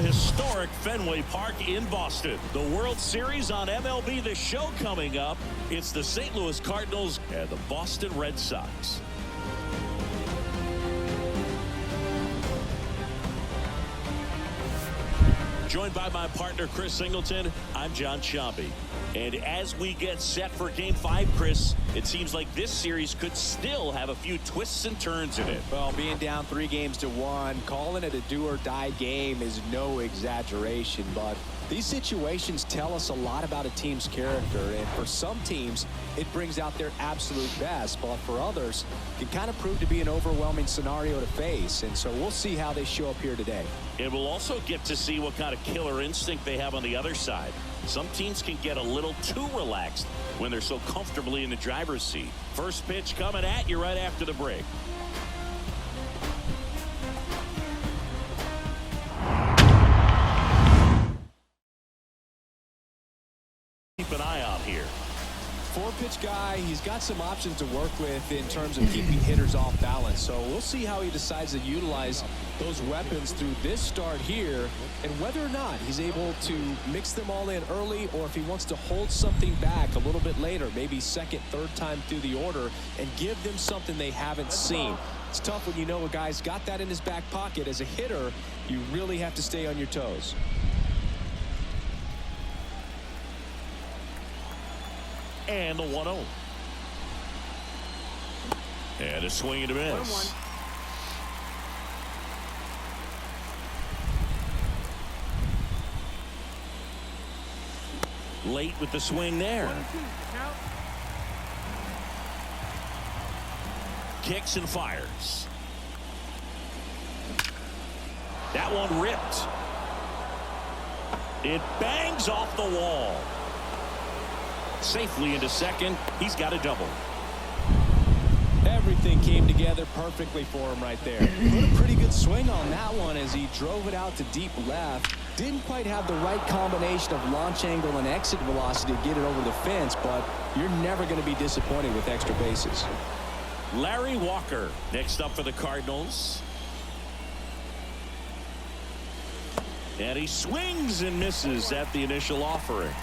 historic Fenway Park in Boston. The World Series on MLB The Show coming up. It's the St. Louis Cardinals and the Boston Red Sox. Joined by my partner, Chris Singleton, I'm John Sciambi. And as we get set for Game 5, Chris, it seems like this series could still have a few twists and turns in it. Well, being down 3-1, calling it a do-or-die game is no exaggeration, but these situations tell us a lot about a team's character, and for some teams, it brings out their absolute best, but for others, it kind of prove to be an overwhelming scenario to face, and so we'll see how they show up here today. And we'll also get to see what kind of killer instinct they have on the other side. Some teams can get a little too relaxed when they're so comfortably in the driver's seat. First pitch coming at you right after the break. Keep an eye out here. 4-pitch guy, he's got some options to work with in terms of keeping hitters off balance. So we'll see how he decides to utilize those weapons through this start here and whether or not he's able to mix them all in early or if he wants to hold something back a little bit later, maybe second, third time through the order and give them something they haven't seen. It's tough when you know a guy's got that in his back pocket. As a hitter, you really have to stay on your toes. And the 1-0. And a swing and a miss. Late with the swing there. Kicks and fires. That one ripped. It bangs off the wall. Safely into second. He's got a double. Everything came together perfectly for him right there. Put a pretty good swing on that one as he drove it out to deep left. Didn't quite have the right combination of launch angle and exit velocity to get it over the fence, but you're never going to be disappointed with extra bases. Larry Walker next up for the Cardinals. And he swings and misses at the initial offering.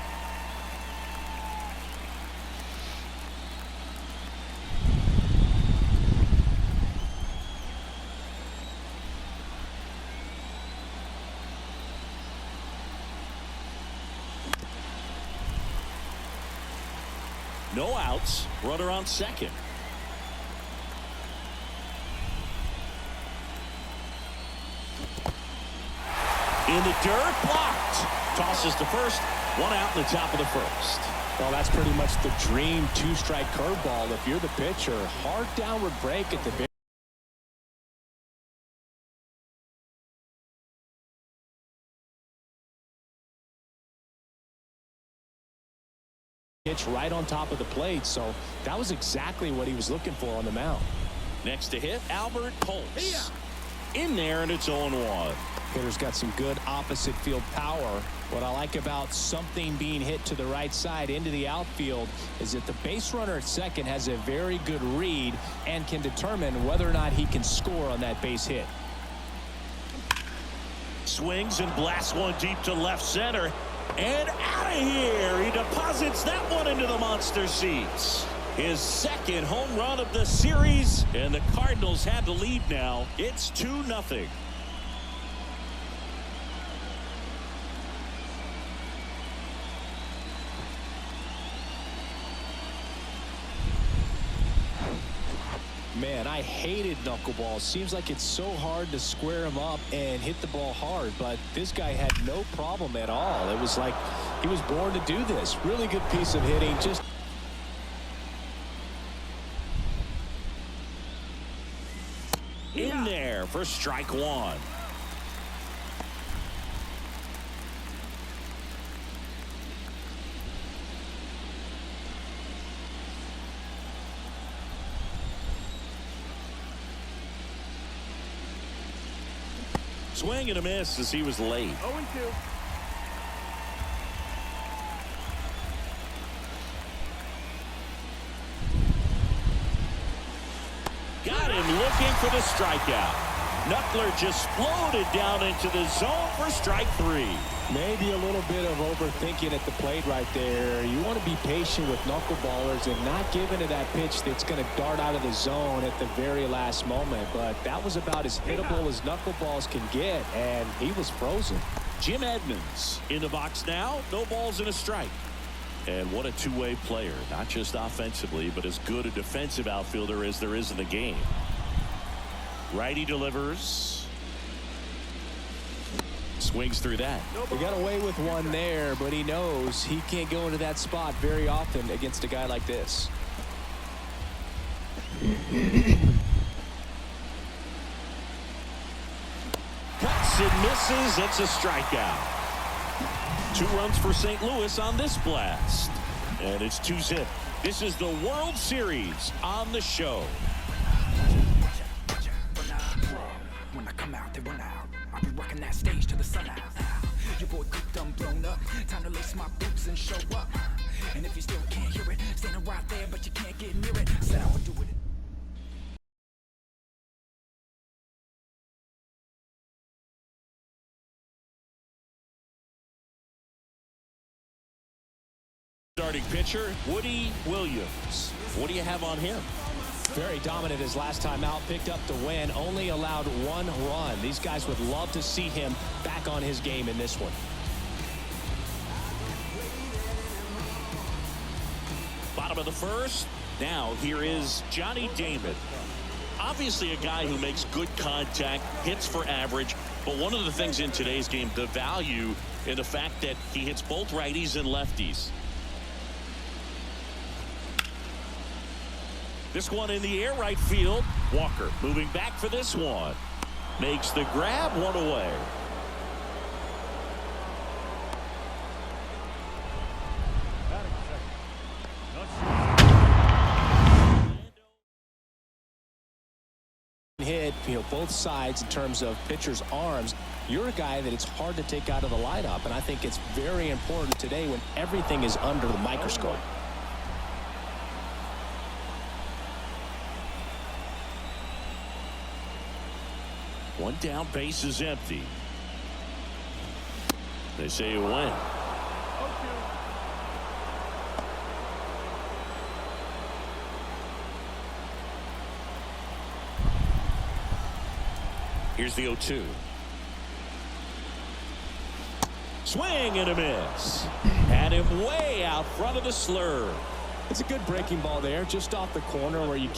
No outs. Runner on second. In the dirt, blocked. Tosses to first. One out in the top of the first. Well, that's pretty much the dream two-strike curveball. If you're the pitcher, hard downward break at the pitch right on top of the plate, so that was exactly what he was looking for on the mound. Next to hit, Albert Pujols. In there, and it's 0-1. Hitter's got some good opposite field power. What I like about something being hit to the right side into the outfield is that the base runner at second has a very good read and can determine whether or not he can score on that base hit. Swings and blasts one deep to left center. And out of here. He deposits that one into the monster seats. His second home run of the series. And the Cardinals have the lead now. It's 2-0. Man, I hated knuckleball. Seems like it's so hard to square him up and hit the ball hard, but this guy had no problem at all. It was like he was born to do this. Really good piece of hitting. Just in there for strike one. Swing and a miss as he was late. 0-2. Got him looking for the strikeout. Knuckler just floated down into the zone for strike 3. Maybe a little bit of overthinking at the plate right there. You want to be patient with knuckleballers and not give into that pitch that's going to dart out of the zone at the very last moment. But that was about as hittable as knuckleballs can get, and he was frozen. Jim Edmonds in the box now. No balls and a strike. And what a two-way player. Not just offensively, but as good a defensive outfielder as there is in the game. Righty delivers. Swings through that. He got away with one there, but he knows he can't go into that spot very often against a guy like this. Cuts and misses. It's a strikeout. 2 runs for St. Louis on this blast. And it's 2-zip. This is the World Series on the show. When I come out, they run out. I'll be rocking that stage till the sun out. Your boy cooked, done blown up. Time to lace my boots and show up. And if you still can't hear it, standing right there, but you can't get near it. Said I would do it. Starting pitcher, Woody Williams. What do you have on him? Very dominant his last time out, picked up the win, only allowed 1 run. These guys would love to see him back on his game in this one. Bottom of the first. Now here is Johnny Damon. Obviously a guy who makes good contact, hits for average, but one of the things in today's game, the value in the fact that he hits both righties and lefties. This one in the air, right field. Walker moving back for this one. Makes the grab, 1 away. Hit, both sides in terms of pitchers' arms. You're a guy that it's hard to take out of the lineup, and I think it's very important today when everything is under the microscope. One down, base is empty. They say you win. Here's the 0-2. Swing and a miss. Had him way out front of the slur. It's a good breaking ball there, just off the corner where you.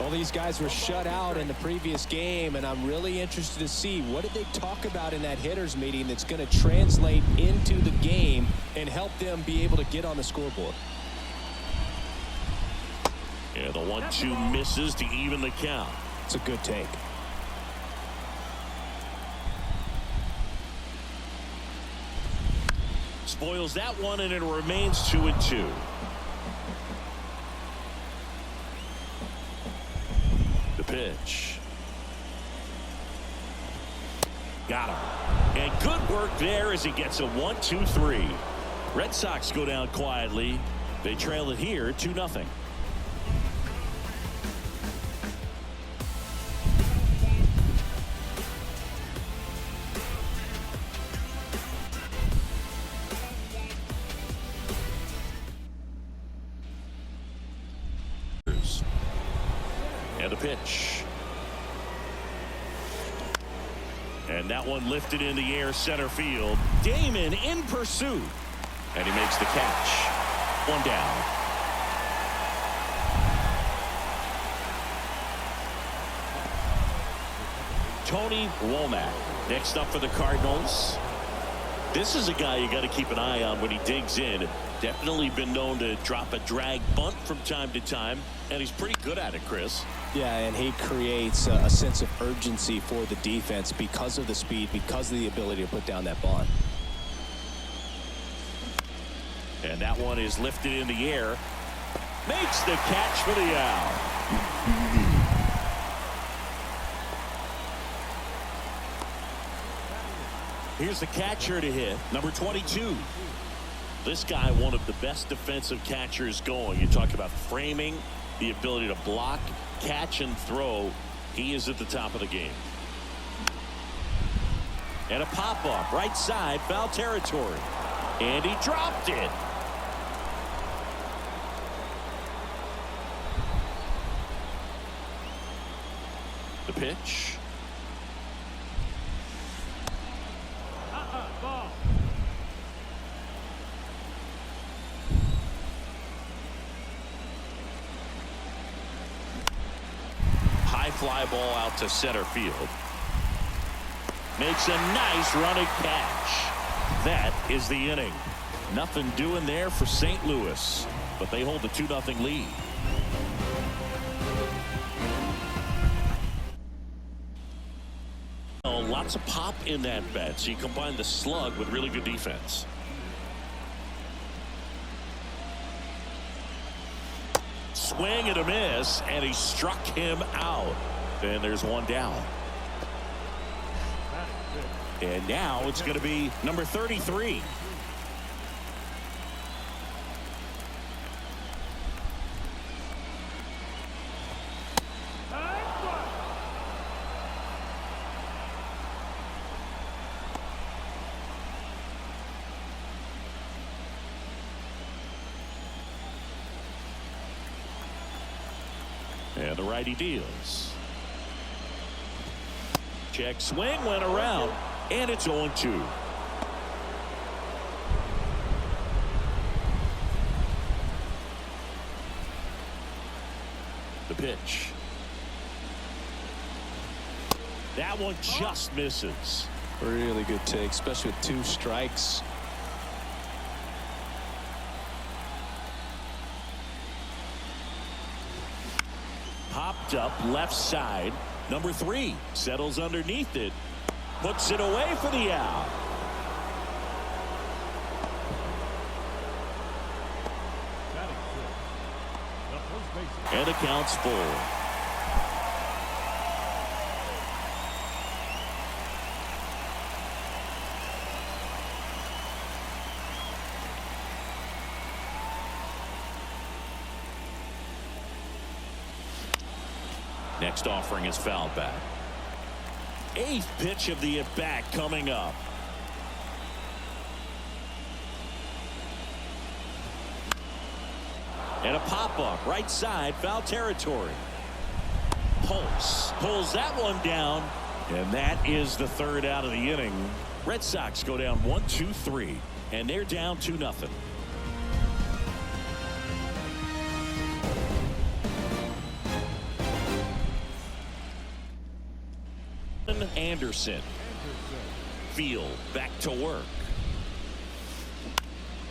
All these guys were shut out in the previous game, and I'm really interested to see what did they talk about in that hitters meeting that's going to translate into the game and help them be able to get on the scoreboard. Yeah, the 1-2 misses to even the count. It's a good take. Spoils that one, and it remains 2-2. Pitch. Got him. And good work there as he gets a 1-2-3. Red Sox go down quietly. They trail it here 2-0. And the pitch. And that one lifted in the air, center field. Damon in pursuit. And he makes the catch. 1 down. Tony Womack next up for the Cardinals. This is a guy you got to keep an eye on when he digs in. Definitely been known to drop a drag bunt from time to time, and he's pretty good at it, Chris. Yeah, and he creates a sense of urgency for the defense because of the speed, because of the ability to put down that bunt. And that one is lifted in the air. Makes the catch for the out. Here's the catcher to hit, number 22. This guy, one of the best defensive catchers going. You talk about framing, the ability to block, catch, and throw. He is at the top of the game. And a pop-up right side, foul territory. And he dropped it. The pitch. Ball. High fly ball out to center field. Makes a nice running catch. That is the inning. Nothing doing there for St. Louis, but they hold a 2-0 lead. Oh, lots of pop in that bet. So you combine the slug with really good defense. Swing and a miss, and he struck him out. And there's one down. And now it's going to be number 33. And the righty deals. Check swing, went around, and it's 0-2. The pitch. That one just misses. Really good take, especially with 2 strikes. Popped up left side. Number 3 settles underneath it. Puts it away for the out. And the count's full. Next offering is fouled back. 8th pitch of the at-bat coming up. And a pop-up right side, foul territory. Pulse pulls that one down, and that is the 3rd out of the inning. Red Sox go down 1-2-3, and they're down 2-0. Anderson. Field back to work.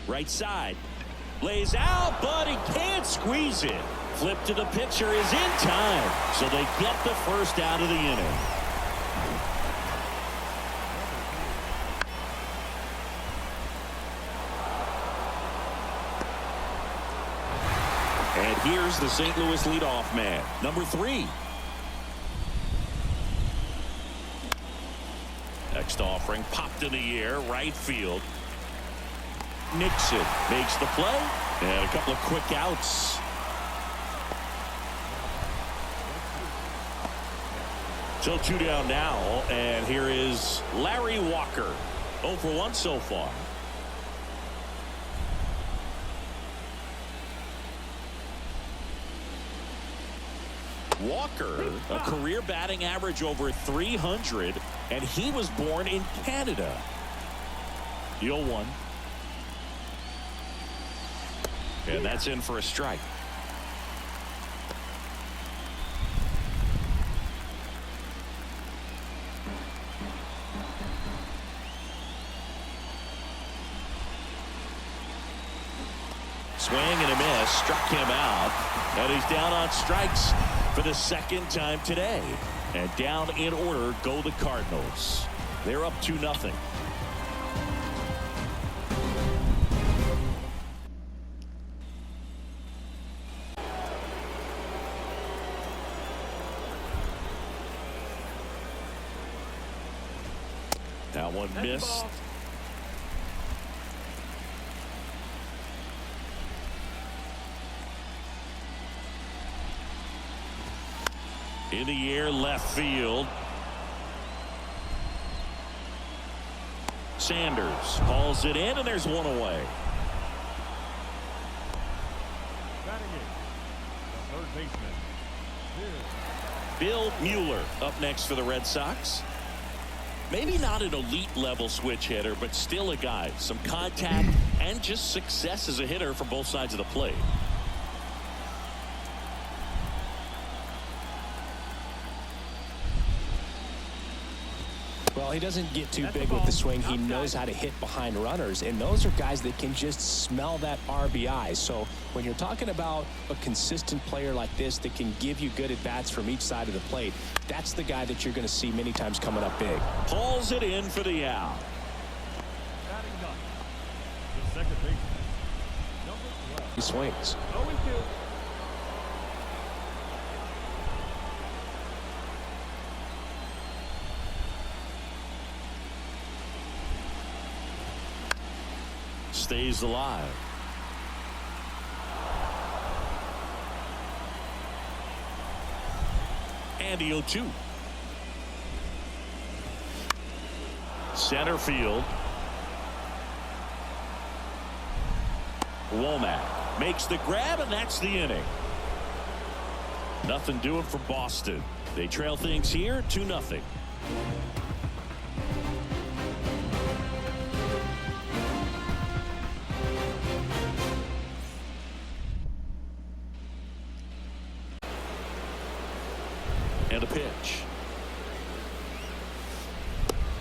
Right side. Lays out, but he can't squeeze it. Flip to the pitcher is in time. So they get the 1st out of the inning. And here's the St. Louis leadoff man, number 3. Next offering popped in the air, right field. Nixon makes the play, and a couple of quick outs. So 2 down now, and here is Larry Walker. 0 for 1 so far. Walker, a career batting average over 300, and he was born in Canada. The 0-1. And that's in for a strike. Swing and a miss, struck him out, and he's down on strikes for the 2nd time today. And down in order go the Cardinals. They're up 2-0. That one missed. In the air, left field. Sanders hauls it in, and there's one away. Batting it, the third baseman, Bill Mueller up next for the Red Sox. Maybe not an elite level switch hitter, but still a guy. Some contact and just success as a hitter from both sides of the plate. Well, he doesn't get too big with the swing. He knows how to hit behind runners, and those are guys that can just smell that RBI. So when you're talking about a consistent player like this that can give you good at-bats from each side of the plate, that's the guy that you're going to see many times coming up big. Pulls it in for the out. batting ninth, the second baseman, number 12. He swings. 0-2. Stays alive. And the 0-2. Center field. Womack makes the grab, and that's the inning. Nothing doing for Boston. They trail things here 2-0. And a pitch.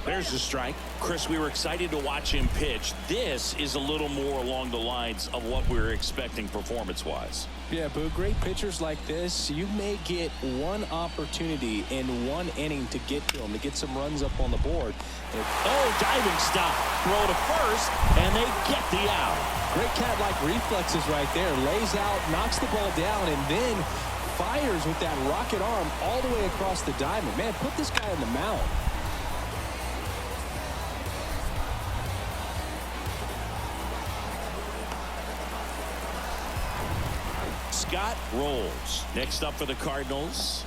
There's the strike. Chris, we were excited to watch him pitch. This is a little more along the lines of what we were expecting performance-wise. Yeah, Boo, great pitchers like this, you may get one opportunity in one inning to get to them, to get some runs up on the board. Oh, diving stop. Throw to first, and they get the out. Great cat-like reflexes right there. Lays out, knocks the ball down, and then fires with that rocket arm all the way across the diamond. Man, put this guy in the mound. Scott rolls. Next up for the Cardinals.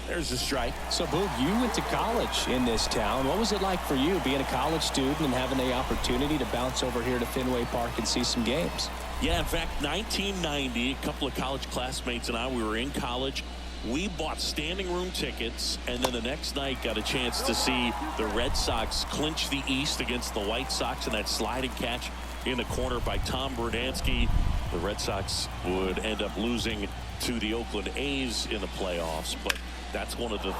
There's a strike. So, Boog, you went to college in this town. What was it like for you being a college student and having the opportunity to bounce over here to Fenway Park and see some games? Yeah, in fact, 1990, a couple of college classmates and I, we were in college. We bought standing room tickets, and then the next night got a chance to see the Red Sox clinch the East against the White Sox in that sliding catch in the corner by Tom Brudansky. The Red Sox would end up losing to the Oakland A's in the playoffs, but that's one of the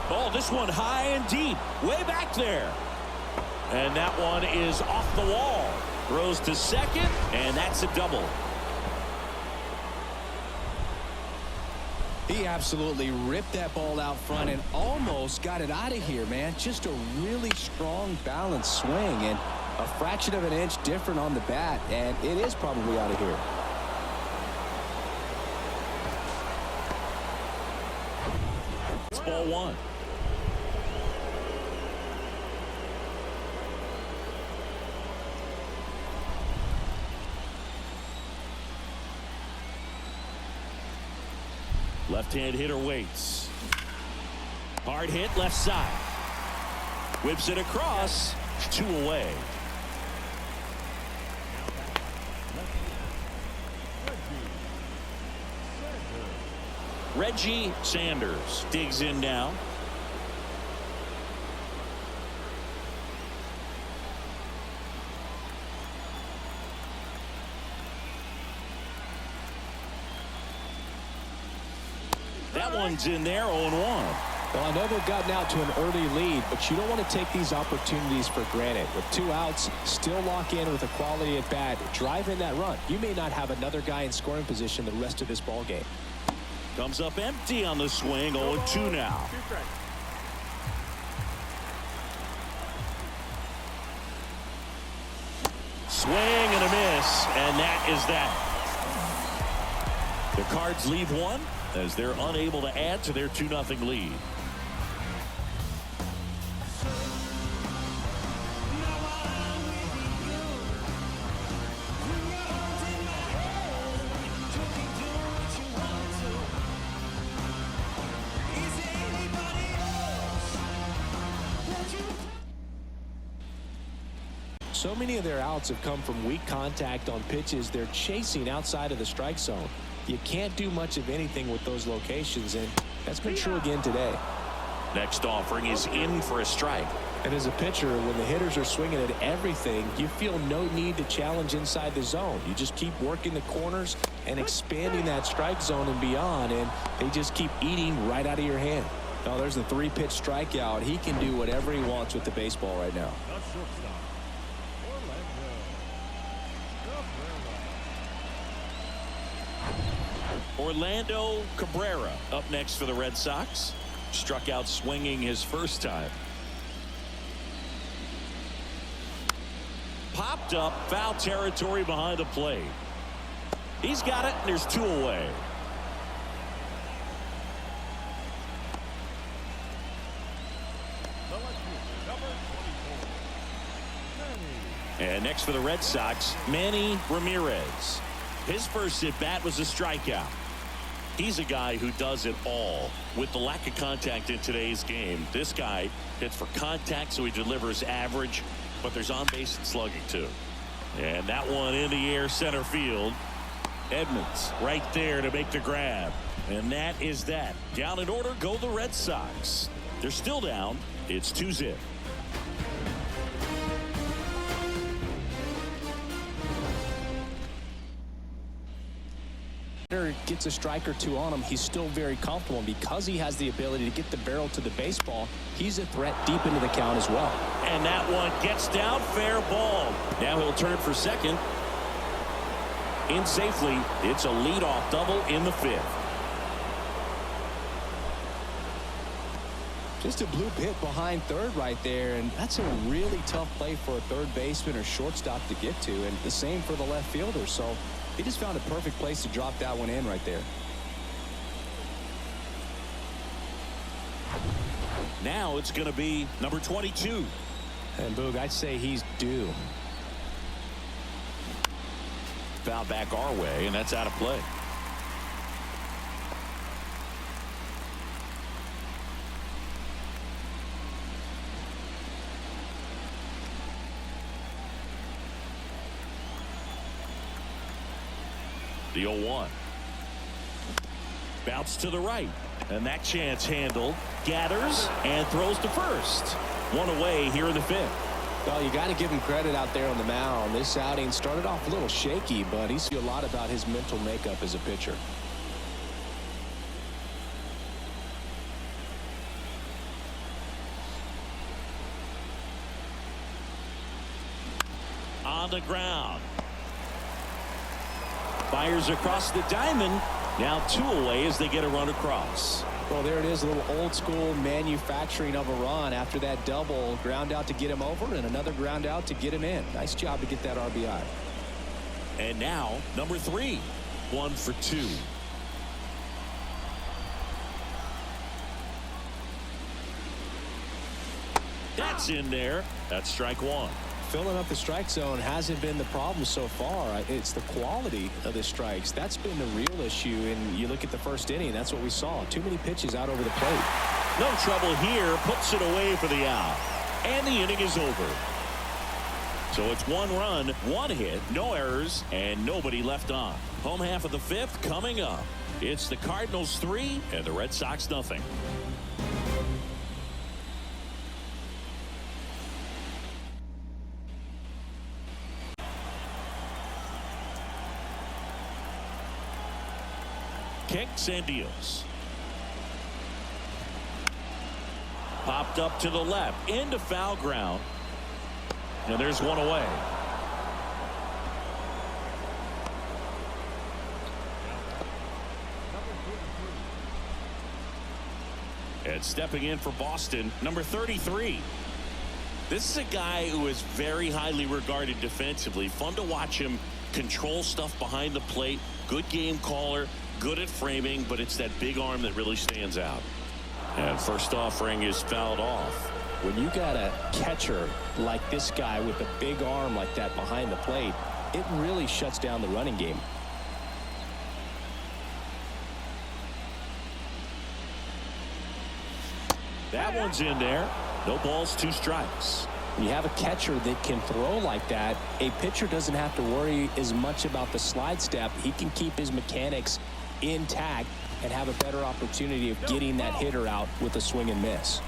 oh, this one high and deep, way back there. And that one is off the wall. Throws to second, and that's a double. He absolutely ripped that ball out front and almost got it out of here, man. Just a really strong, balanced swing, and a fraction of an inch different on the bat, and it is probably out of here. It's ball one. Left-hand hitter waits. Hard hit left side. Whips it across. 2 away. Reggie Sanders digs in now. That one's in there, 0-1. Well, I know they've gotten out to an early lead, but you don't want to take these opportunities for granted. With 2 outs, still lock in with a quality at bat, drive in that run. You may not have another guy in scoring position the rest of this ball game. Comes up empty on the swing, 0-2 now. Swing and a miss, and that is that. The Cards leave one as they're unable to add to their 2-0 lead. So many of their outs have come from weak contact on pitches they're chasing outside of the strike zone. You can't do much of anything with those locations, and that's been true again today. Next offering is in for a strike. And as a pitcher, when the hitters are swinging at everything, you feel no need to challenge inside the zone. You just keep working the corners and expanding that strike zone and beyond, and they just keep eating right out of your hand. Now, there's the 3-pitch strikeout. He can do whatever he wants with the baseball right now. The shortstop, Orlando Cabrera up next for the Red Sox. Struck out swinging his first time. Popped up, foul territory behind the plate. He's got it, and there's 2 away. And next for the Red Sox, Manny Ramirez. His first at-bat was a strikeout. He's a guy who does it all. With the lack of contact in today's game, this guy hits for contact, so he delivers average, but there's on-base and slugging too. And that one in the air, center field. Edmonds right there to make the grab. And that is that. Down in order go the Red Sox. They're still down. It's 2-0. Gets a strike or 2 on him, he's still very comfortable. And because he has the ability to get the barrel to the baseball, he's a threat deep into the count as well. And that one gets down, fair ball. Now he'll turn for second. In safely. It's a leadoff double in the 5th. Just a bloop hit behind third right there, and that's a really tough play for a third baseman or shortstop to get to, and the same for the left fielder. So he just found a perfect place to drop that one in right there. Now it's going to be number 22. And Boog, I'd say he's due. Foul back our way, and that's out of play. The 0-1. Bounce to the right. And that chance handled. Gathers and throws to first. 1 away here in the 5th. Well, you got to give him credit out there on the mound. This outing started off a little shaky, but he's a lot about his mental makeup as a pitcher. On the ground. Fires across the diamond. Now 2 away as they get a run across. Well, there it is, a little old school manufacturing of a run after that double. Ground out to get him over and another ground out to get him in. Nice job to get that RBI. And now number 3. 1 for 2. That's in there. That's strike 1. Filling up the strike zone hasn't been the problem so far. It's the quality of the strikes. That's been the real issue. And you look at the first inning, that's what we saw. Too many pitches out over the plate. No trouble here. Puts it away for the out. And the inning is over. So it's 1 run, 1 hit, no errors, and nobody left on. Home half of the 5th coming up. It's the Cardinals 3 and the Red Sox nothing. Kicks and deals. Popped up to the left into foul ground. And there's 1 away. And stepping in for Boston, number 33. This is a guy who is very highly regarded defensively. Fun to watch him control stuff behind the plate. Good game caller. Good at framing, but it's that big arm that really stands out. And first offering is fouled off. When you got a catcher like this guy with a big arm like that behind the plate, it really shuts down the running game. That one's in there. No balls, 2 strikes. When you have a catcher that can throw like that, a pitcher doesn't have to worry as much about the slide step. He can keep his mechanics intact and have a better opportunity of getting that hitter out with a swing and miss.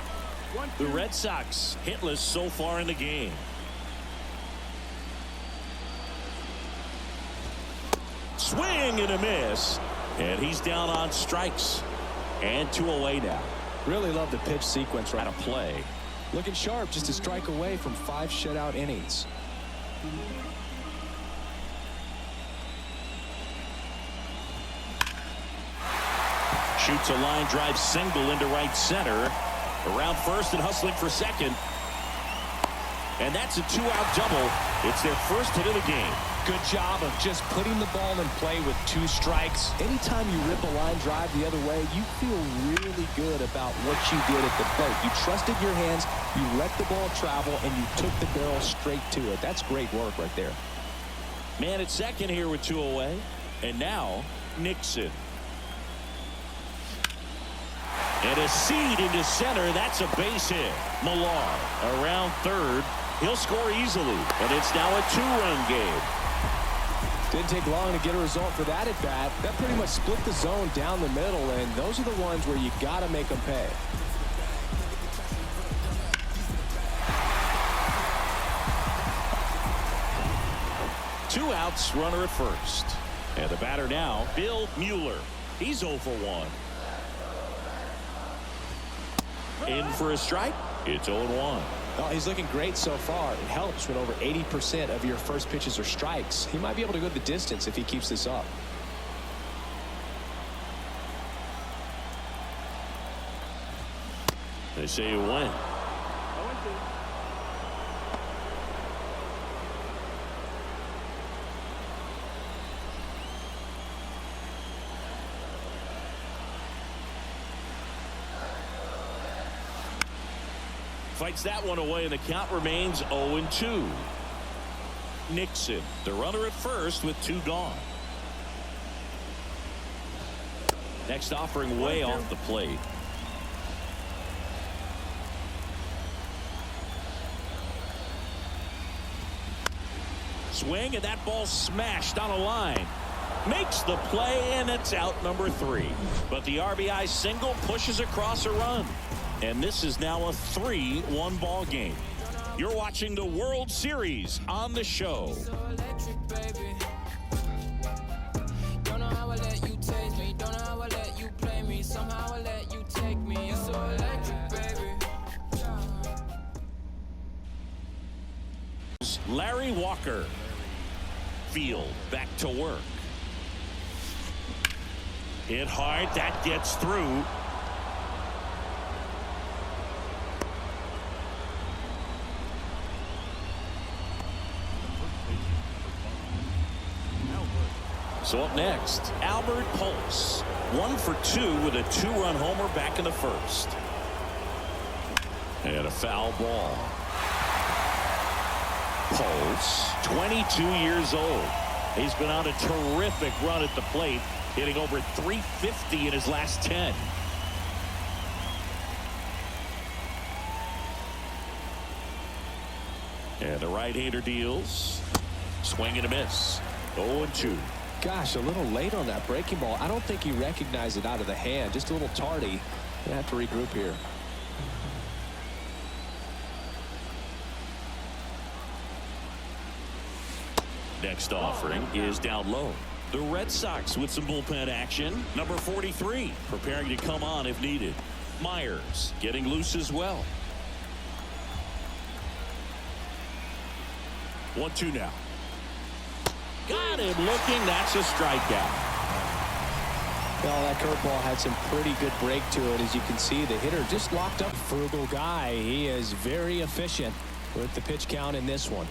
The Red Sox hitless so far in the game. Swing and a miss, and he's down on strikes, and 2 away now. Really love the pitch sequence right of play. Looking sharp, just a strike away from 5 shutout innings. Shoots a line drive single into right center. Around first and hustling for second. And that's a 2-out double. It's their first hit of the game. Good job of just putting the ball in play with 2 strikes. Anytime you rip a line drive the other way, you feel really good about what you did at the plate. You trusted your hands, you let the ball travel, and you took the barrel straight to it. That's great work right there. Man at second here with 2 away. And now, Nixon. And a seed into center. That's a base hit. Millar around third. He'll score easily. And it's now a 2-run game. Didn't take long to get a result for that at bat. That pretty much split the zone down the middle, and those are the ones where you got to make them pay. Two outs, runner at first. And the batter now, Bill Mueller. He's 0 for 1. In for a strike. It's 0-1. Oh, he's looking great so far. It helps when over 80% of your first pitches are strikes. He might be able to go the distance if he keeps this up. They say you win. Fights that one away, and the count remains 0-2. Nixon, the runner at first with 2 gone. Next offering way off the plate. Swing, and that ball smashed on a line. Makes the play, and it's out number 3. But the RBI single pushes across a run. And this is now a 3-1 ball game. You're watching the World Series on the show. Larry Walker. Field back to work. Hit hard. That gets through. So up next, Albert Pujols, 1 for 2 with a 2-run homer back in the first. And a foul ball. Pujols, 22 years old. He's been on a terrific run at the plate, hitting over .350 in his last 10. And the right-hander deals. Swing and a miss. 0-2. Gosh, a little late on that breaking ball. I don't think he recognized it out of the hand. Just a little tardy. Gonna have to regroup here. Next offering is down low. The Red Sox with some bullpen action. Number 43 preparing to come on if needed. Myers getting loose as well. 1-2 now. Got him looking. That's a strikeout. Well, that curveball had some pretty good break to it. As you can see, the hitter just locked up. Frugal guy. He is very efficient with the pitch count in this one.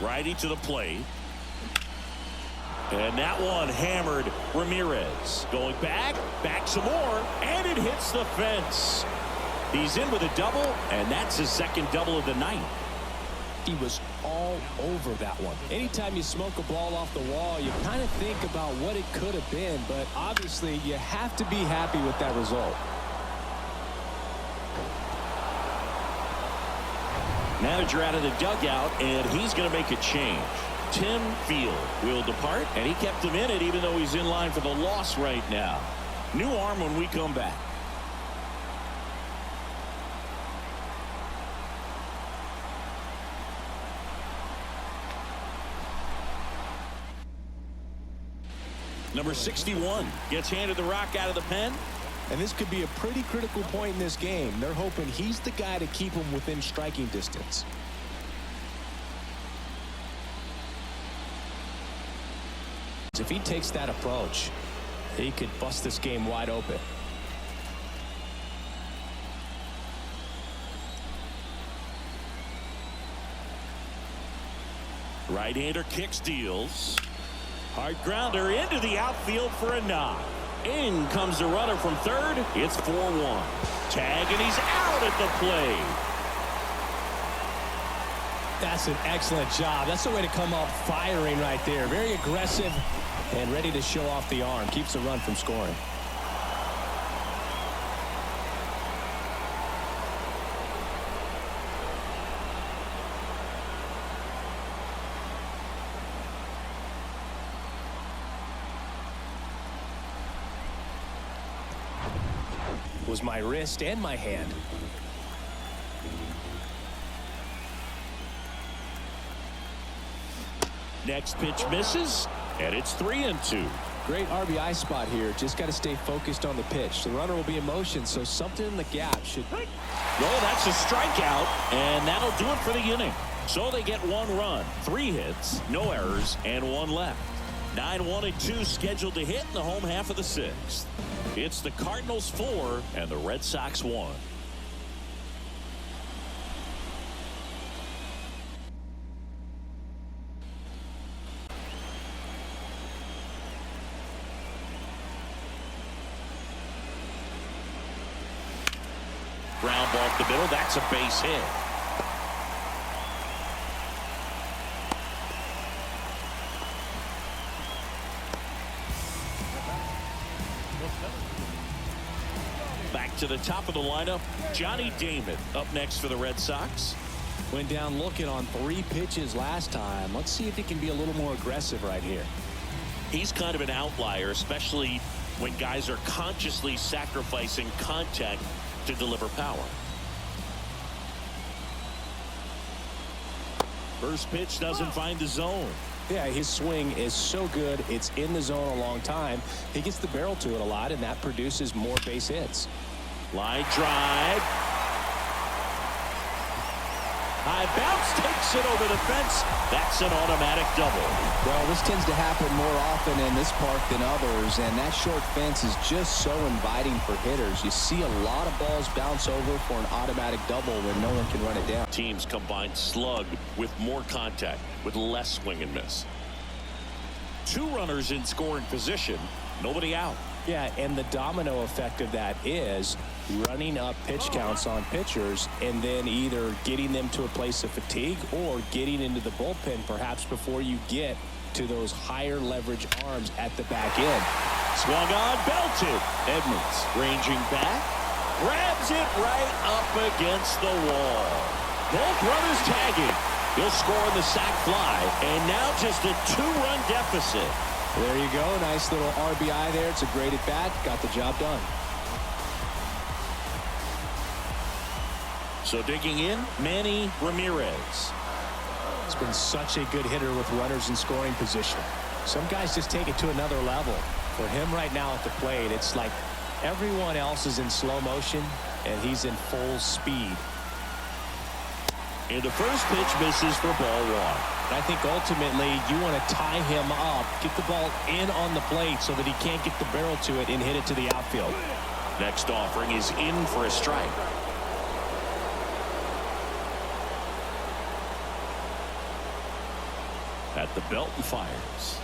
Righty to the plate. And that one hammered Ramirez. Going back some more, and it hits the fence. He's in with a double, and that's his second double of the night. He was all over that one. Anytime you smoke a ball off the wall, you kind of think about what it could have been, but obviously you have to be happy with that result. Manager out of the dugout, and he's going to make a change. Tim Field will depart, and he kept him in it even though he's in line for the loss right now. New arm when we come back. Number 61 gets handed the rock out of the pen. And this could be a pretty critical point in this game. They're hoping he's the guy to keep them within striking distance. If he takes that approach, he could bust this game wide open. Right-hander kicks, deals. Hard grounder into the outfield for a knock. In comes the runner from third. It's 4-1. Tag, and he's out at the plate. That's an excellent job. That's the way to come up firing right there. Very aggressive and ready to show off the arm. Keeps the run from scoring. Was my wrist and my hand. Next pitch misses, and it's 3-2. Great RBI spot here. Just got to stay focused on the pitch. The runner will be in motion, so something in the gap should. Well, that's a strikeout, and that'll do it for the inning. So they get 1 run, 3 hits, no errors, and 1 left. 9-1-2 scheduled to hit in the home half of the 6th. It's the Cardinals 4 and the Red Sox 1. Ground ball up the middle. That's a base hit. Back to the top of the lineup, Johnny Damon up next for the Red Sox. Went down looking on 3 pitches last time. Let's see if he can be a little more aggressive right here. He's kind of an outlier, especially when guys are consciously sacrificing contact to deliver power. First pitch doesn't find the zone. Yeah, his swing is so good. It's in the zone a long time. He gets the barrel to it a lot, and that produces more base hits. Line drive. High bounce, takes it over the fence. That's an automatic double. Well, this tends to happen more often in this park than others, and that short fence is just so inviting for hitters. You see a lot of balls bounce over for an automatic double when no one can run it down. Teams combine slug with more contact, with less swing and miss. 2 runners in scoring position, nobody out. Yeah, and the domino effect of that is running up pitch counts on pitchers and then either getting them to a place of fatigue or getting into the bullpen perhaps before you get to those higher leverage arms at the back end. Swung on, belted. Edmonds ranging back, grabs it right up against the wall. Both runners tagging. He'll score on the sac fly, and now just a 2-run deficit. There you go. Nice little RBI there. It's a great at bat. Got the job done. So digging in, Manny Ramirez. It's been such a good hitter with runners in scoring position. Some guys just take it to another level. For him right now at the plate, it's like everyone else is in slow motion, and he's in full speed. And the first pitch misses for ball 1. I think ultimately you want to tie him up, get the ball in on the plate so that he can't get the barrel to it and hit it to the outfield. Next offering is in for a strike. At the belt and fires.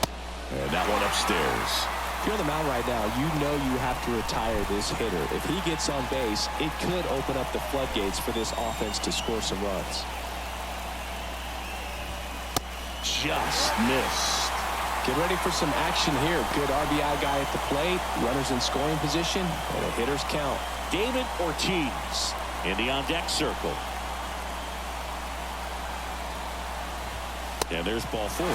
And that one upstairs. If you're on the mound right now, you know you have to retire this hitter. If he gets on base, it could open up the floodgates for this offense to score some runs. just missed. Get ready for some action here. Good RBI guy at the plate. Runners in scoring position. And a hitter's count. David Ortiz in the on-deck circle. And there's ball 4.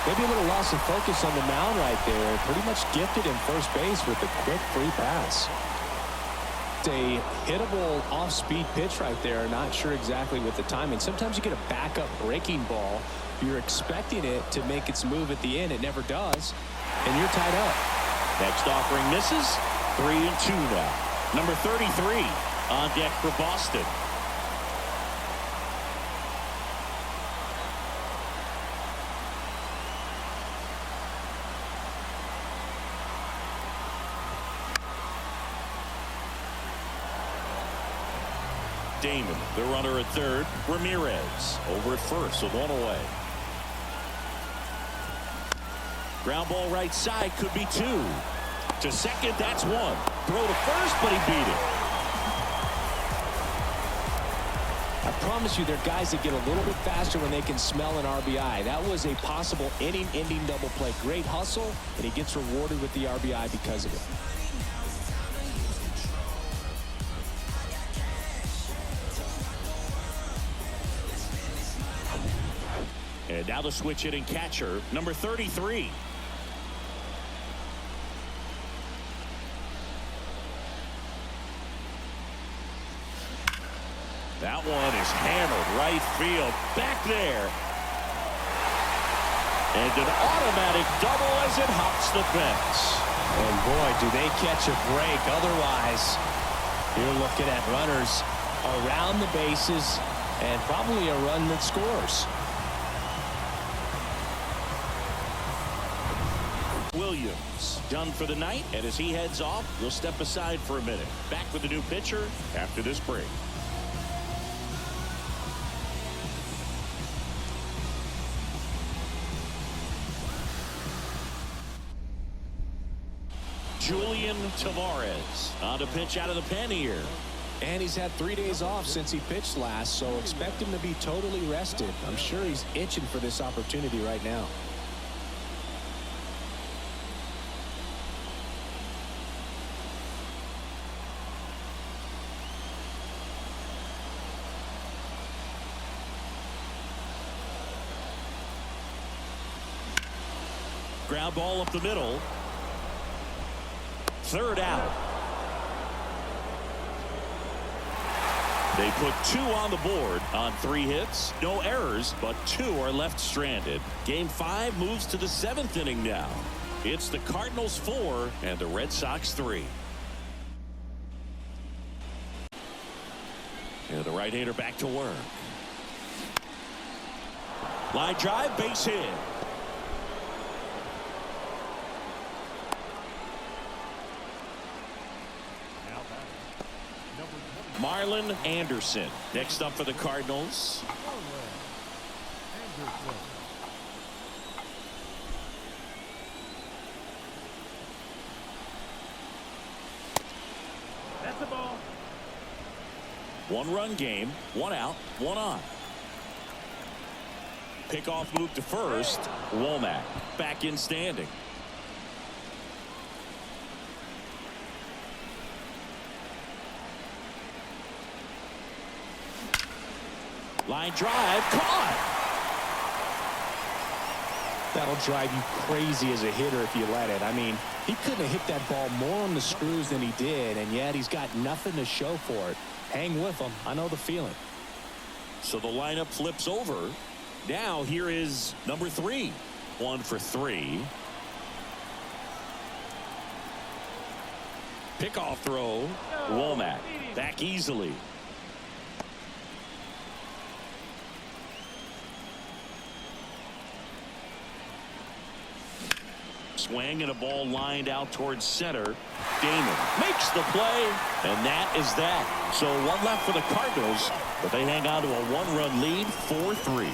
Maybe a little loss of focus on the mound right there. Pretty much gifted in first base with a quick free pass. It's a hittable off-speed pitch right there. Not sure exactly with the timing. Sometimes you get a backup breaking ball. You're expecting it to make its move at the end. It never does. And you're tied up. Next offering misses. 3-2 now. Number 33 on deck for Boston. Damon, the runner at third. Ramirez over at first with 1 away. Ground ball right side, could be 2. To second, that's 1. Throw to first, but he beat it. I promise you, there are guys that get a little bit faster when they can smell an RBI. That was a possible inning-ending double play. Great hustle, and he gets rewarded with the RBI because of it. And now the switch hitting catcher, number 33. That one is hammered right field. Back there. And an automatic double as it hops the fence. And boy, do they catch a break. Otherwise, you're looking at runners around the bases and probably a run that scores. Williams done for the night, and as he heads off, we'll step aside for a minute. Back with the new pitcher after this break. Julian Tavares on to pitch out of the pen here. And he's had 3 days off since he pitched last, so expect him to be totally rested. I'm sure he's itching for this opportunity right now. Ground ball up the middle. Third out. They put 2 on the board on 3 hits. No errors, but 2 are left stranded. Game 5 moves to the 7th inning now. It's the Cardinals 4 and the Red Sox 3. And the right-hander back to work. Line drive, base hit. Marlon Anderson next up for the Cardinals. That's the ball. 1-run game, 1 out, 1 on. Pickoff move to first. Womack back in standing. Line drive, caught. That'll drive you crazy as a hitter if you let it. I mean, he couldn't have hit that ball more on the screws than he did, and yet he's got nothing to show for it. Hang with him. I know the feeling. So the lineup flips over. Now here is number 3. 1 for 3. Pickoff throw. Womack back easily. Swing and a ball lined out towards center. Damon makes the play, and that is that. So 1 left for the Cardinals, but they hang on to a 1-run lead, 4-3.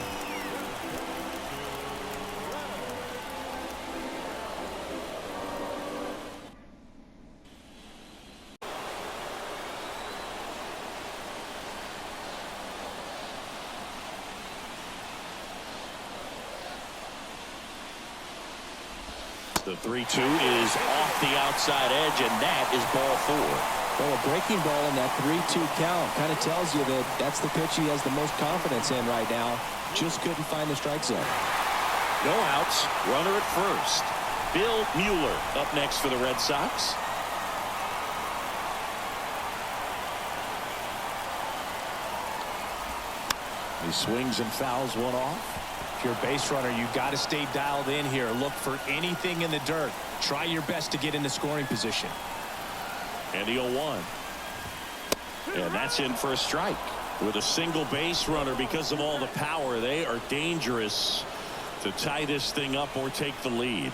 The 3-2 is off the outside edge, and that is ball 4. Well, a breaking ball in that 3-2 count kind of tells you that that's the pitch he has the most confidence in right now. Just couldn't find the strike zone. No outs, runner at first. Bill Mueller up next for the Red Sox. He swings and fouls one off. If you're a base runner, you've got to stay dialed in here. Look for anything in the dirt. Try your best to get in the scoring position. And the 0-1. And that's in for a strike. With a single base runner, because of all the power, they are dangerous to tie this thing up or take the lead.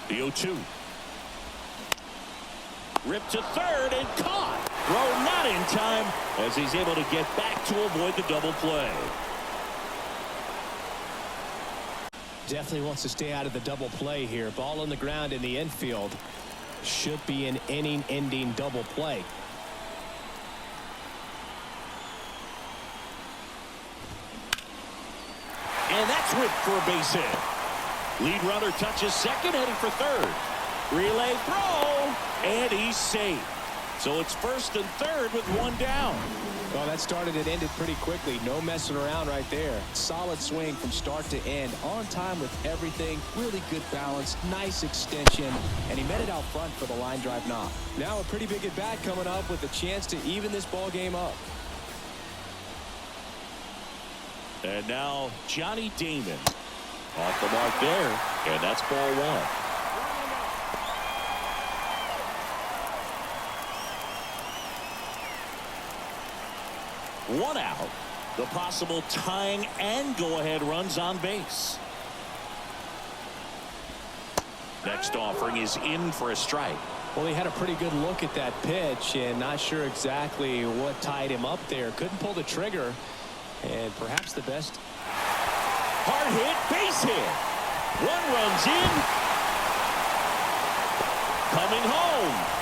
The 0-2. Ripped to third and caught. Throw not in time as he's able to get back to avoid the double play. Definitely wants to stay out of the double play here. Ball on the ground in the infield. Should be an inning-ending double play. And that's ripped for a base hit. Lead runner touches second, heading for third. Relay throw, and he's safe. So it's first and third with one down. Well, that started and ended pretty quickly. No messing around right there. Solid swing from start to end. On time with everything. Really good balance. Nice extension. And he met it out front for the line drive knock. Now a pretty big at bat coming up with a chance to even this ball game up. And now Johnny Damon off the mark there. And that's ball 1. One out. The possible tying and go-ahead runs on base. Next offering is in for a strike. Well, he had a pretty good look at that pitch and not sure exactly what tied him up there. Couldn't pull the trigger. And perhaps the best. Hard hit, base hit. One runs in. Coming home.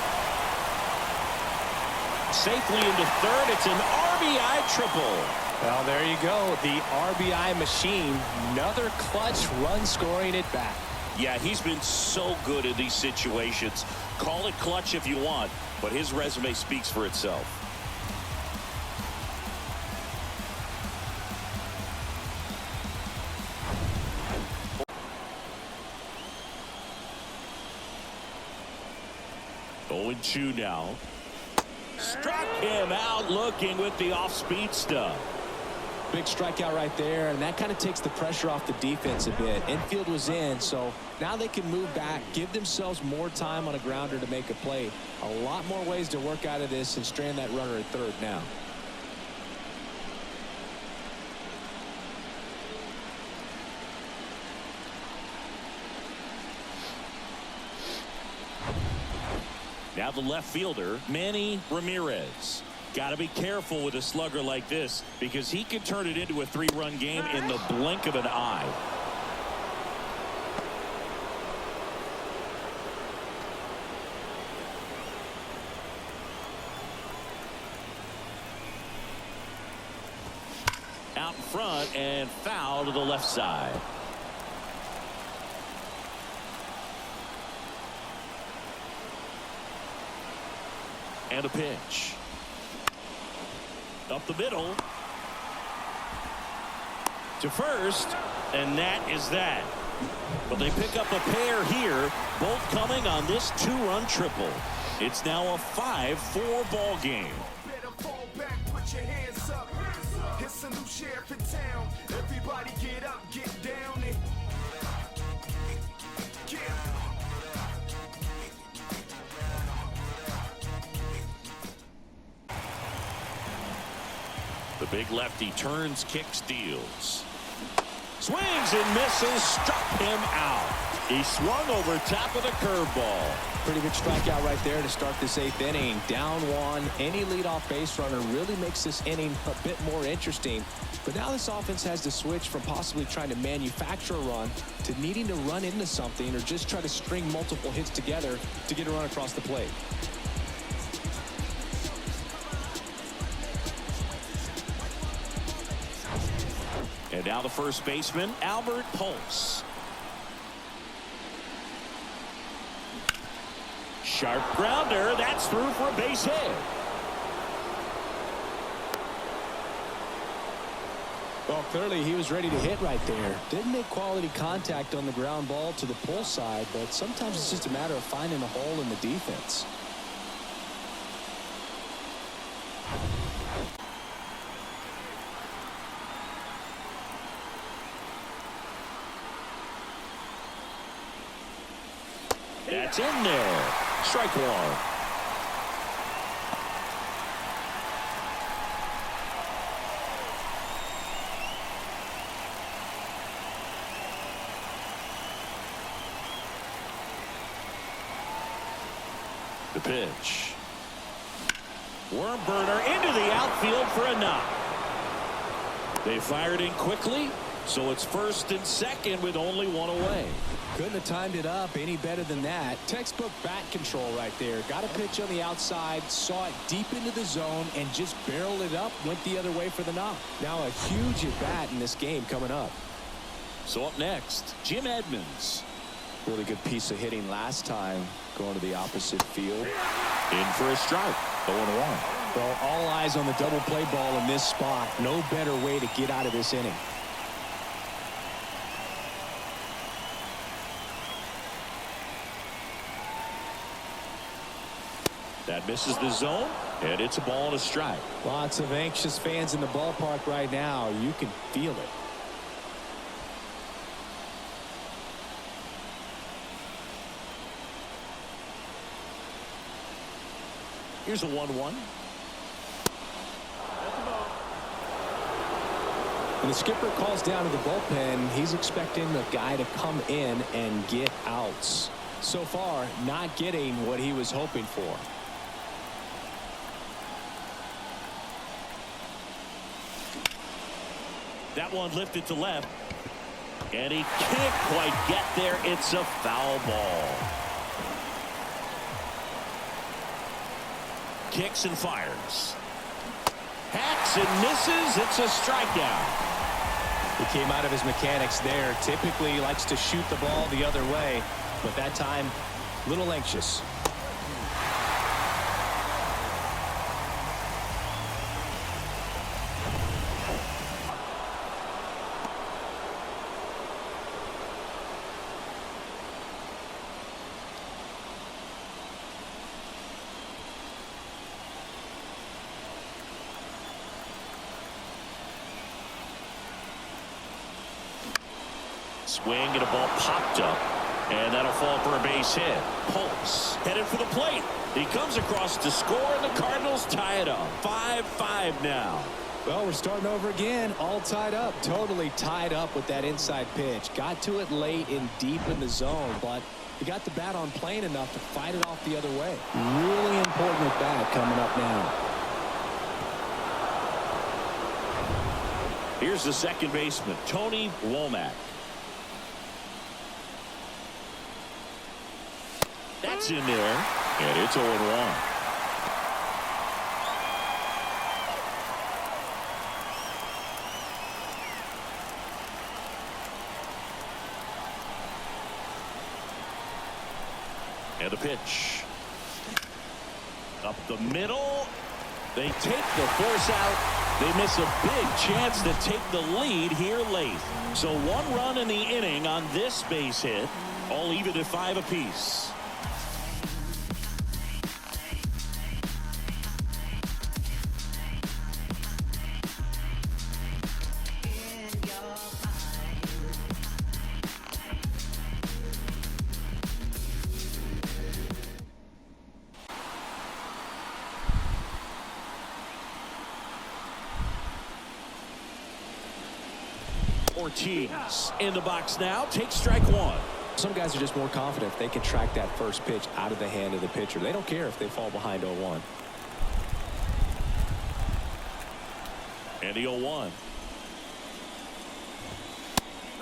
Safely into third. It's an RBI triple. Well, there you go. The RBI machine. Another clutch run scoring at bat. Yeah, he's been so good in these situations. Call it clutch if you want, but his resume speaks for itself. Oh, 0-2 now. Struck him out looking with the off-speed stuff. Big strikeout right there, and that kind of takes the pressure off the defense a bit. Infield was in, so now they can move back, give themselves more time on a grounder to make a play. A lot more ways to work out of this and strand that runner at third now. Now the left fielder, Manny Ramirez. Got to be careful with a slugger like this because he can turn it into a 3-run game in the blink of an eye. Out in front and foul to the left side. And a pitch. Up the middle. To first. And that is that. But they pick up a pair here. Both coming on this 2-run triple. It's now a 5-4 ball game. Better fall back, put your hands up. It's a new sheriff in town. Everybody get up, get down and yeah. The big lefty turns, kicks, deals. Swings and misses, struck him out. He swung over top of the curveball. Pretty good strikeout right there to start this 8th inning. Down 1. Any leadoff base runner really makes this inning a bit more interesting. But now this offense has to switch from possibly trying to manufacture a run to needing to run into something or just try to string multiple hits together to get a run across the plate. And now the first baseman, Albert Pujols. Sharp grounder. That's through for a base hit. Well, clearly he was ready to hit right there. Didn't make quality contact on the ground ball to the pull side, but sometimes it's just a matter of finding a hole in the defense. That's in there. Strike one. The pitch. Worm burner into the outfield for a knock. They fired in quickly, so it's first and second with only one away. Couldn't have timed it up any better than that. Textbook bat control right there. Got a pitch on the outside, saw it deep into the zone, and just barreled it up, went the other way for the knock. Now a huge at bat in this game coming up. So up next, Jim Edmonds. Really good piece of hitting last time, going to the opposite field. In for a strike. 0-1. Well, all eyes on the double play ball in this spot. No better way to get out of this inning. That misses the zone, and it's a ball and a strike. Lots of anxious fans in the ballpark right now. You can feel it. Here's a 1-1. When the skipper calls down to the bullpen, he's expecting the guy to come in and get outs. So far, not getting what he was hoping for. That one lifted to left. And he can't quite get there. It's a foul ball. Kicks and fires. Hacks and misses. It's a strikeout. He came out of his mechanics there. Typically he likes to shoot the ball the other way, but that time a little anxious. Swing and a ball popped up, and that'll fall for a base hit. Pulse headed for the plate. He comes across to score, and the Cardinals tie it up. 5-5 now. Well, we're starting over again, all tied up, totally tied up with that inside pitch. Got to it late and deep in the zone, but he got the bat on plane enough to fight it off the other way. Really important at bat coming up now. Here's the second baseman, Tony Womack. That's in there, and it's 0-1. And the pitch. Up the middle. They take the force out. They miss a big chance to take the lead here late. So one run in the inning on this base hit. All even at 5 apiece. Ortiz in the box now. Takes strike one. Some guys are just more confident if they can track that first pitch out of the hand of the pitcher. They don't care if they fall behind 0-1. And the 0-1.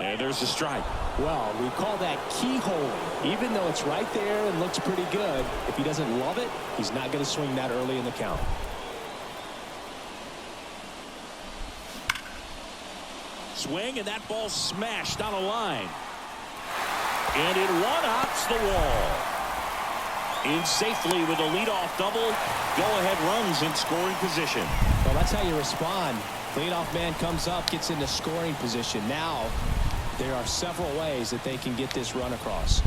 And there's a strike. Well, we call that keyhole. Even though it's right there and looks pretty good, if he doesn't love it, he's not going to swing that early in the count. Swing, and that ball smashed on a line. And it one-hops the wall. in safely with a leadoff double. Go-ahead runs in scoring position. Well, that's how you respond. Leadoff man comes up, gets into scoring position. Now, there are several ways that they can get this run across.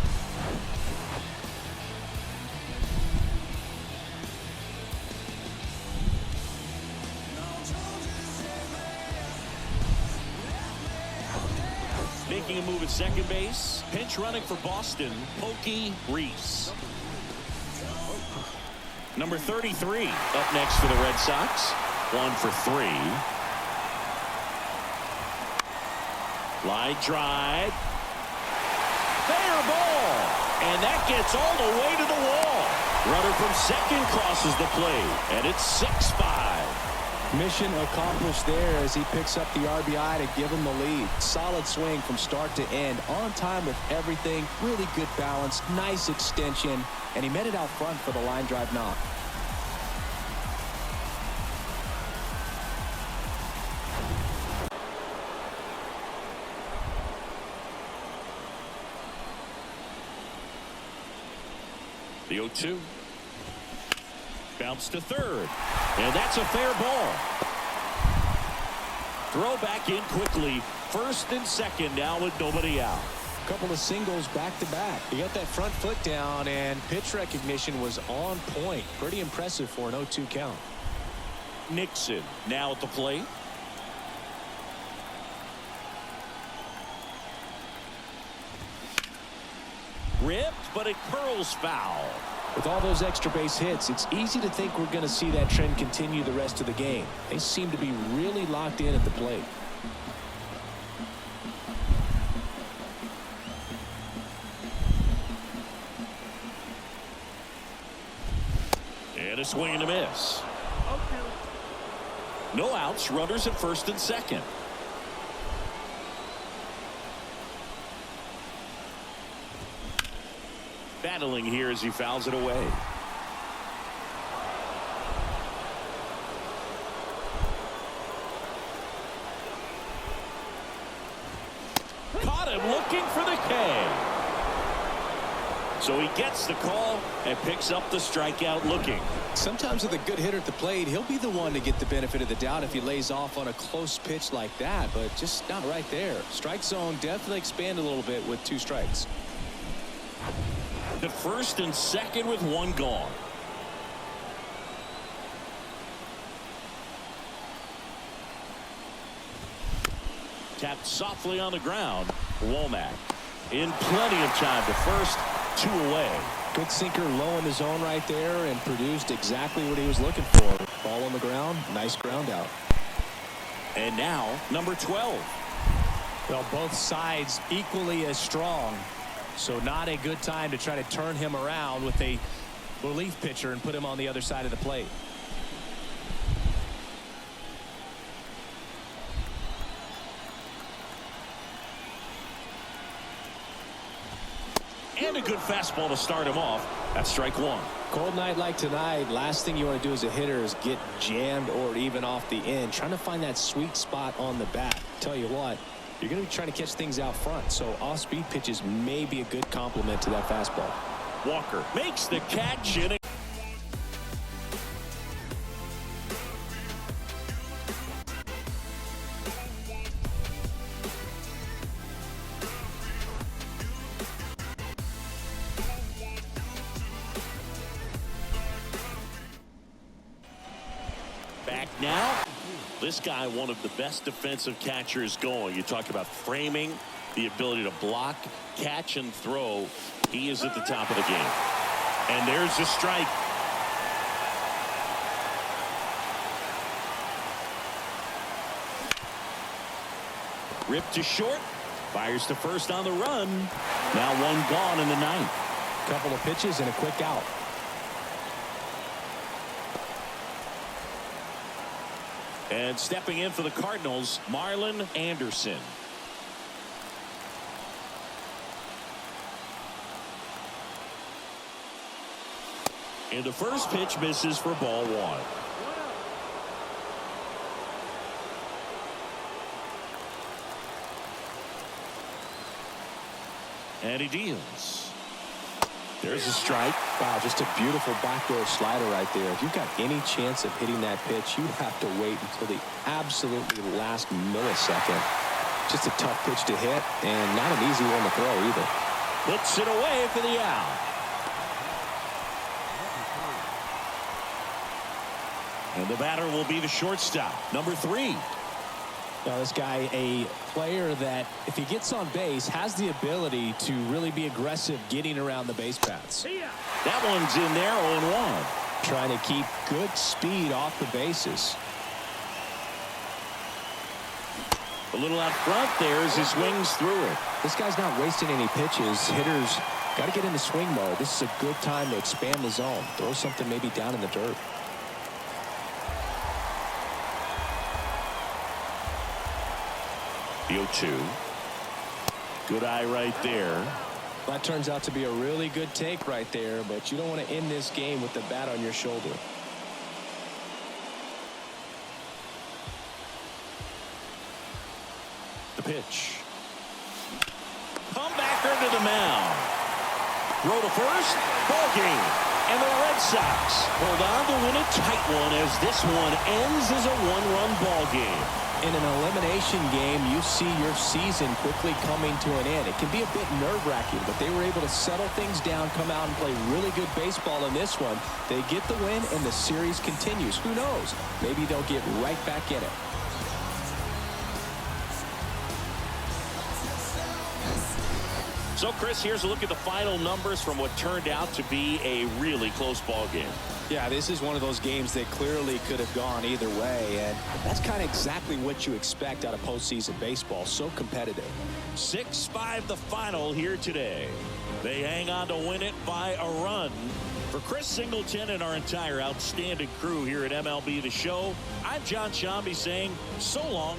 Making a move at second base. Pinch running for Boston, Pokey Reese. Number 33 up next for the Red Sox. 1 for 3. Line drive. Fair ball. And that gets all the way to the wall. Runner from second crosses the plate. And it's 6-5. Mission accomplished there as he picks up the RBI to give him the lead. Solid swing from start to end. On time with everything. Really good balance. Nice extension. And he met it out front for the line drive knock. The 0-2. Bounce to third. And that's a fair ball. Throw back in quickly. First and second now with nobody out. Couple of singles back to back. He got that front foot down and pitch recognition was on point. Pretty impressive for an 0-2 count. Nixon now at the plate. Ripped, but it curls foul. With all those extra base hits, it's easy to think we're going to see that trend continue the rest of the game. They seem to be really locked in at the plate. And a swing and a miss. No outs, runners at first and second. Battling here as he fouls it away. Caught him looking for the K. So he gets the call and picks up the strikeout looking. Sometimes with a good hitter at the plate, he'll be the one to get the benefit of the doubt if he lays off on a close pitch like that, but just not right there. Strike zone definitely expand a little bit with 2 strikes. The first and second with 1 gone. Tapped softly on the ground. Womack in plenty of time to first. 2 away. Good sinker low in the zone right there and produced exactly what he was looking for. Ball on the ground. Nice ground out. And now number 12. Well, both sides equally as strong. So not a good time to try to turn him around with a relief pitcher and put him on the other side of the plate. And a good fastball to start him off. That's strike 1. Cold night like tonight, last thing you want to do as a hitter is get jammed or even off the end. Trying to find that sweet spot on the bat. Tell you what, you're going to be trying to catch things out front, so off-speed pitches may be a good complement to that fastball. Walker makes the catch in. Back now. This guy, one of the best defensive catchers going. You talk about framing, the ability to block, catch, and throw. He is at the top of the game. And there's a strike. Ripped to short. Fires to first on the run. Now 1 gone in the 9th. Couple of pitches and a quick out. And stepping in for the Cardinals, Marlon Anderson. And the first pitch misses for ball 1. And he deals. There's a strike. Wow, just a beautiful backdoor slider right there. If you've got any chance of hitting that pitch, you have to wait until the absolutely last millisecond. Just a tough pitch to hit, and not an easy one to throw either. Puts it away for the out. And the batter will be the shortstop, number 3. Now, this guy, a player that, if he gets on base, has the ability to really be aggressive getting around the base paths. That one's in there, 0-1. Trying to keep good speed off the bases. A little out front there as he swings through it. This guy's not wasting any pitches. Hitters got to get into swing mode. This is a good time to expand the zone. Throw something maybe down in the dirt. The 0-2. Good eye right there. That turns out to be a really good take right there, but you don't want to end this game with the bat on your shoulder. The pitch. Comebacker to the mound. Throw to first. Ball game. And the Red Sox hold on to win a tight one as this one ends as a 1-run ball game. In an elimination game, you see your season quickly coming to an end. It can be a bit nerve-wracking, but they were able to settle things down, come out and play really good baseball in this one. They get the win, and the series continues. Who knows? Maybe they'll get right back in it. So, Chris, here's a look at the final numbers from what turned out to be a really close ball game. Yeah, this is one of those games that clearly could have gone either way, and that's kind of exactly what you expect out of postseason baseball. So competitive. 6-5 the final here today. They hang on to win it by a run. For Chris Singleton and our entire outstanding crew here at MLB The Show, I'm John Shambi saying so long.